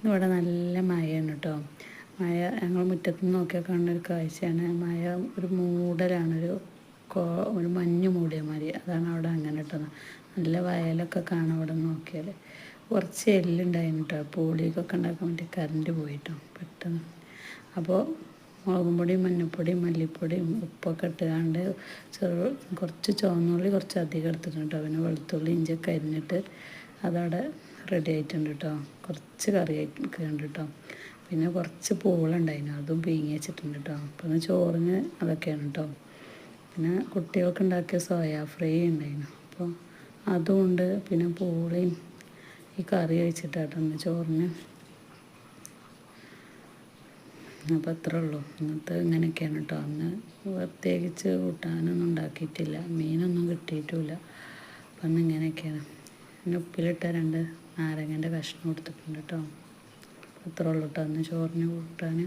ഇവിടെ നല്ല മഴയാണ് കേട്ടോ. മഴ ഞങ്ങൾ മുറ്റത്ത് നിന്ന് നോക്കിയാൽ കാണുന്ന ഒരു കാഴ്ചയാണ്. മഴ ഒരു മൂടലാണ്, ഒരു മഞ്ഞ് മൂടിയ മാതിരി. അതാണ് അവിടെ അങ്ങനെ ഇട്ടത്. നല്ല വയലൊക്കെ കാണാം അവിടെ നോക്കിയാൽ. കുറച്ച് എല്ലുണ്ടായിരുന്നു കേട്ടോ. പൂളിക്കൊക്കെ ഉണ്ടാക്കാൻ വേണ്ടി കറണ്ട് പോയിട്ടോ പെട്ടെന്ന്. അപ്പോൾ മുളകും പൊടിയും മഞ്ഞൾപ്പൊടിയും മല്ലിപ്പൊടിയും ഉപ്പൊക്കെ ഇട്ടുകൊണ്ട് കുറച്ച് ചുവന്നുള്ളി കുറച്ച് അധികം എടുത്തിട്ടുണ്ട് കേട്ടോ. പിന്നെ വെളുത്തുള്ളി ഇഞ്ചിയൊക്കെ അരിഞ്ഞിട്ട് അതവിടെ റെഡി ആയിട്ടുണ്ട് കേട്ടോ. കുറച്ച് കറി ആയിട്ടുണ്ട് കേട്ടോ. പിന്നെ കുറച്ച് പൂളുണ്ടായിരുന്നു, അതും പീങ്ങി വെച്ചിട്ടുണ്ട് കേട്ടോ. പിന്നെ ചോറിന് അതൊക്കെയാണ് കേട്ടോ. പിന്നെ കുട്ടികൾക്ക് ഉണ്ടാക്കിയ സോയാ ഫ്രൈ ഉണ്ടായിരുന്നു, അപ്പോൾ അതുകൊണ്ട് പിന്നെ പൂളയും ഈ കറി കഴിച്ചിട്ടാട്ടോ ചോറിന്. അപ്പോൾ അത്രേ ഉള്ളൂ. ഇന്നത്തെ ഇങ്ങനെയൊക്കെയാണ് കേട്ടോ. അന്ന് പ്രത്യേകിച്ച് കൂട്ടാനൊന്നും ഉണ്ടാക്കിയിട്ടില്ല, മീനൊന്നും കിട്ടിയിട്ടുമില്ല. അപ്പം അന്ന് ഇങ്ങനെയൊക്കെയാണ്. പിന്നെ ഉപ്പിലിട്ട 2 നാരങ്ങൻ്റെ കഷ്ണം കൊടുത്തിട്ടുണ്ട് കേട്ടോ. അത്രേ ഉള്ളൂ കേട്ടോ അന്ന് ചോറിന് കൂട്ടാൻ.